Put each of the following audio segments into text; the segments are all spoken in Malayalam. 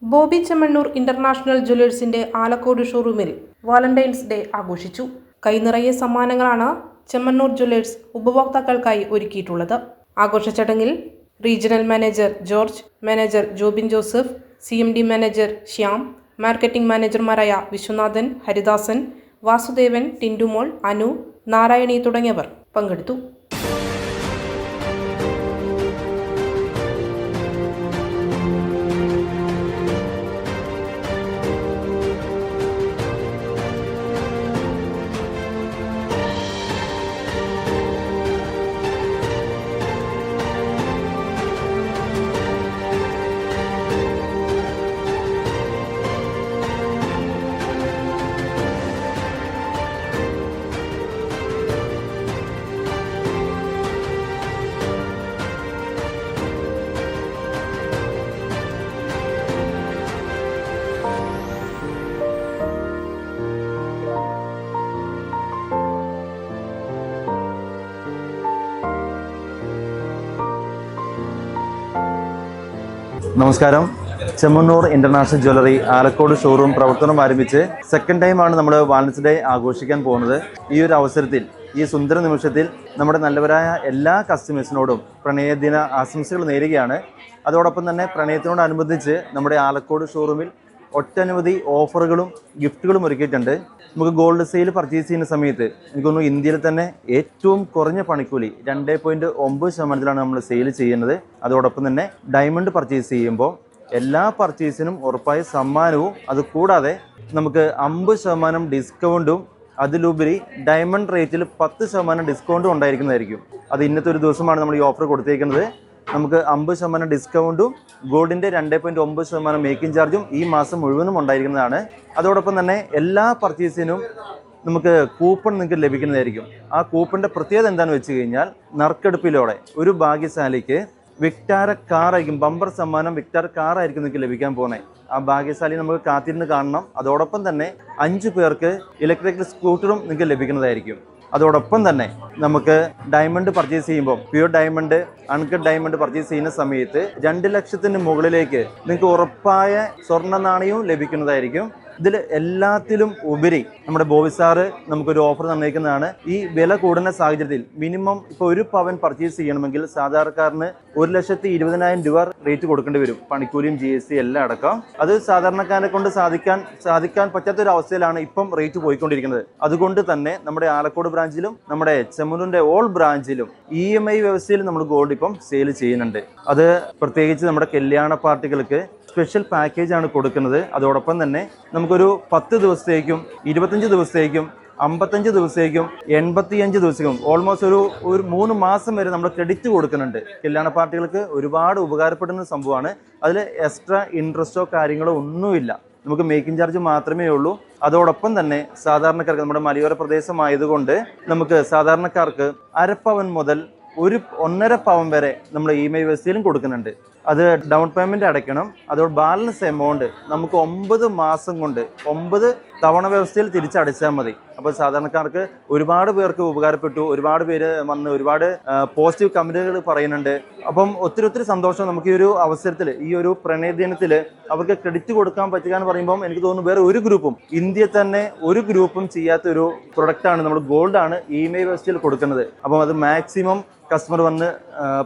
ബോബി ചെമ്മണ്ണൂർ ഇന്റർനാഷണൽ ജ്വല്ലേഴ്സിന്റെ ആലക്കോട് ഷോറൂമിൽ വാലന്റൈൻസ് ഡേ ആഘോഷിച്ചു. കൈനിറയെ സമ്മാനങ്ങളാണ് ചെമ്മണ്ണൂർ ജ്വല്ലേഴ്സ് ഉപഭോക്താക്കൾക്കായി ഒരുക്കിയിട്ടുള്ളത്. ആഘോഷ ചടങ്ങിൽ regional manager George, manager Jobin Joseph, CMD manager Shyam, marketing മാനേജർമാരായ വിശ്വനാഥൻ, ഹരിദാസൻ, വാസുദേവൻ, ടിൻഡുമോൾ, അനു, നാരായണി തുടങ്ങിയവർ പങ്കെടുത്തു. നമസ്കാരം. Chemmanur international jewellery Alakode showroom പ്രവർത്തനം ആരംഭിച്ച് സെക്കൻഡ് ടൈമാണ് നമ്മൾ വാലന്റൈൻസ് ഡേ ആഘോഷിക്കാൻ പോകുന്നത്. ഈ ഒരു അവസരത്തിൽ, ഈ സുന്ദര നിമിഷത്തിൽ നമ്മുടെ നല്ലവരായ എല്ലാ കസ്റ്റമേഴ്സിനോടും പ്രണയദിന ആശംസകൾ നേരുകയാണ്. അതോടൊപ്പം തന്നെ പ്രണയത്തിനോടനുബന്ധിച്ച് നമ്മുടെ ആലക്കോട് ഷോറൂമിൽ ഒട്ടനവധി ഓഫറുകളും ഗിഫ്റ്റുകളും ഒരുക്കിയിട്ടുണ്ട്. നമുക്ക് ഗോൾഡ് സെയിൽ പർച്ചേസ് ചെയ്യുന്ന സമയത്ത് എനിക്ക് തോന്നുന്നു ഇന്ത്യയിൽ തന്നെ ഏറ്റവും കുറഞ്ഞ പണിക്കൂലി 2.9% നമ്മൾ സെയിൽ ചെയ്യുന്നത്. അതോടൊപ്പം തന്നെ ഡയമണ്ട് പർച്ചേസ് ചെയ്യുമ്പോൾ എല്ലാ പർച്ചേസിനും ഉറപ്പായ സമ്മാനവും, അതുകൂടാതെ നമുക്ക് 50% ഡിസ്കൗണ്ടും, അതിലുപരി ഡയമണ്ട് റേറ്റിൽ 10% ഡിസ്കൗണ്ടും ഉണ്ടായിരിക്കുന്നതായിരിക്കും. അത് ഇന്നത്തെ ഒരു ദിവസമാണ് നമ്മൾ ഈ ഓഫർ കൊടുത്തേക്കുന്നത്. നമുക്ക് 50% ഡിസ്കൗണ്ടും ഗോൾഡിൻ്റെ 2.9% മേക്കിംഗ് ചാർജും ഈ മാസം മുഴുവനും ഉണ്ടായിരിക്കുന്നതാണ്. അതോടൊപ്പം തന്നെ എല്ലാ പർച്ചേസിനും നമുക്ക് കൂപ്പൺ നിങ്ങൾക്ക് ലഭിക്കുന്നതായിരിക്കും. ആ കൂപ്പണിൻ്റെ പ്രത്യേകത എന്താണെന്ന് വെച്ച് കഴിഞ്ഞാൽ, നറുക്കെടുപ്പിലൂടെ ഒരു ഭാഗ്യശാലിക്ക് വിക്ടാര കാറായിരിക്കും, ബമ്പർ സമ്മാനം വിക്ടാര കാറായിരിക്കും നിങ്ങൾക്ക് ലഭിക്കാൻ പോകുന്നത്. ആ ഭാഗ്യശാലി നമുക്ക് കാത്തിരുന്ന് കാണണം. അതോടൊപ്പം തന്നെ 5 പേർക്ക് ഇലക്ട്രിക്കൽ സ്കൂട്ടറും നിങ്ങൾക്ക് ലഭിക്കുന്നതായിരിക്കും. അതോടൊപ്പം തന്നെ നമുക്ക് ഡയമണ്ട് പർച്ചേസ് ചെയ്യുമ്പോൾ, pure diamond, uncut diamond purchase ചെയ്യുന്ന സമയത്ത് 2 ലക്ഷത്തിന് മുകളിലേക്ക് നിങ്ങൾക്ക് ഉറപ്പായ സ്വർണ്ണ നാണയവും ലഭിക്കുന്നതായിരിക്കും. ഇതിൽ എല്ലാത്തിലും ഉപരി നമ്മുടെ ബോബി സാറ് നമുക്കൊരു ഓഫർ തന്നേക്കുന്നതാണ്. ഈ വില കൂടുന്ന സാഹചര്യത്തിൽ മിനിമം ഇപ്പോൾ 1 പവൻ പർച്ചേസ് ചെയ്യണമെങ്കിൽ സാധാരണക്കാരന് 1,20,000 രൂപ റേറ്റ് കൊടുക്കേണ്ടി വരും, പണിക്കൂലിയും GST എല്ലാം അടക്കം. അത് സാധാരണക്കാരെ കൊണ്ട് സാധിക്കാൻ പറ്റാത്തൊരു അവസ്ഥയിലാണ് ഇപ്പം റേറ്റ് പോയിക്കൊണ്ടിരിക്കുന്നത്. അതുകൊണ്ട് തന്നെ നമ്മുടെ ആലക്കോട് ബ്രാഞ്ചിലും നമ്മുടെ ചെമ്മണ്ണൂരിന്റെ ഓൾ ബ്രാഞ്ചിലും EMI വ്യവസ്ഥയിൽ നമ്മൾ ഗോൾഡ് ഇപ്പം സെയിൽ ചെയ്യുന്നുണ്ട്. അത് പ്രത്യേകിച്ച് നമ്മുടെ കല്യാണ പാർട്ടികൾക്ക് സ്പെഷ്യൽ പാക്കേജാണ് കൊടുക്കുന്നത്. അതോടൊപ്പം തന്നെ നമുക്കൊരു 10 ദിവസത്തേക്കും 25 ദിവസത്തേക്കും 55 ദിവസത്തേക്കും 85 ദിവസത്തേക്കും ഓൾമോസ്റ്റ് ഒരു 3 മാസം വരെ നമ്മൾ ക്രെഡിറ്റ് കൊടുക്കുന്നുണ്ട്. കല്യാണ പാർട്ടികൾക്ക് ഒരുപാട് ഉപകാരപ്പെടുന്ന സംഭവമാണ്. അതിൽ എക്സ്ട്രാ ഇൻട്രസ്റ്റോ കാര്യങ്ങളോ ഒന്നുമില്ല, നമുക്ക് മേക്കിംഗ് ചാർജ് മാത്രമേ ഉള്ളൂ. അതോടൊപ്പം തന്നെ സാധാരണക്കാർക്ക്, നമ്മുടെ മലയോര പ്രദേശമായതുകൊണ്ട് നമുക്ക് സാധാരണക്കാർക്ക് 1/2 പവൻ മുതൽ 1.5 പവൻ വരെ നമ്മൾ EMI വ്യവസ്ഥയിലും കൊടുക്കുന്നുണ്ട്. അത് ഡൗൺ പേയ്മെൻറ്റ് അടയ്ക്കണം. അതോടെ ബാലൻസ് എമൗണ്ട് നമുക്ക് 9 മാസം കൊണ്ട് 9 തവണ വ്യവസ്ഥയിൽ തിരിച്ചടച്ചാൽ മതി. അപ്പോൾ സാധാരണക്കാർക്ക് ഒരുപാട് പേർക്ക് ഉപകാരപ്പെട്ടു. ഒരുപാട് പേര് വന്ന് ഒരുപാട് പോസിറ്റീവ് കമൻറ്റുകൾ പറയുന്നുണ്ട്. അപ്പം ഒത്തിരി സന്തോഷം. നമുക്ക് ഈ ഒരു അവസരത്തിൽ, ഈ ഒരു പ്രണയദിനത്തിൽ അവർക്ക് ക്രെഡിറ്റ് കൊടുക്കാൻ പറ്റുക എന്ന് പറയുമ്പം എനിക്ക് തോന്നുന്നു വേറെ ഒരു ഗ്രൂപ്പും, ഇന്ത്യയിൽ തന്നെ ഒരു ഗ്രൂപ്പും ചെയ്യാത്തൊരു പ്രൊഡക്റ്റാണ് നമ്മൾ ഗോൾഡാണ് EMI വ്യവസ്ഥയിൽ കൊടുക്കുന്നത്. അപ്പം അത് മാക്സിമം കസ്റ്റമർ വന്ന്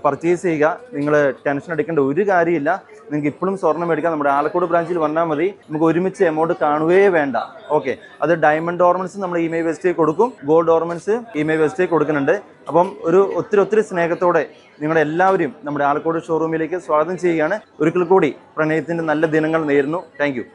പർച്ചേസ് ചെയ്യുക. നിങ്ങൾ ടെൻഷൻ അടിക്കേണ്ട ഒരു കാര്യമില്ല. നിങ്ങൾക്ക് ഇപ്പോഴും സ്വർണ്ണം മേടിക്കാം. നമ്മുടെ ആലക്കോട് ബ്രാഞ്ചിൽ വന്നാൽ മതി. നമുക്ക് ഒരുമിച്ച് എമൗണ്ട് കാണുകയേ വേണ്ട. ഓക്കെ, അത് ഡയമണ്ട് ഓർണമെന്റ്സ് നമ്മൾ EMI വ്യവസ്ഥയിൽ കൊടുക്കും, ഗോൾഡ് ഓർണമെന്റ്സ് EMI വ്യവസ്ഥയിൽ കൊടുക്കുന്നുണ്ട്. അപ്പം ഒത്തിരി സ്നേഹത്തോടെ നിങ്ങളെല്ലാവരും നമ്മുടെ ആലക്കോട് ഷോറൂമിലേക്ക് സ്വാഗതം ചെയ്യുകയാണ്. ഒരിക്കൽ കൂടി പ്രണയത്തിൻ്റെ നല്ല ദിനങ്ങൾ നേരുന്നു. Thank you.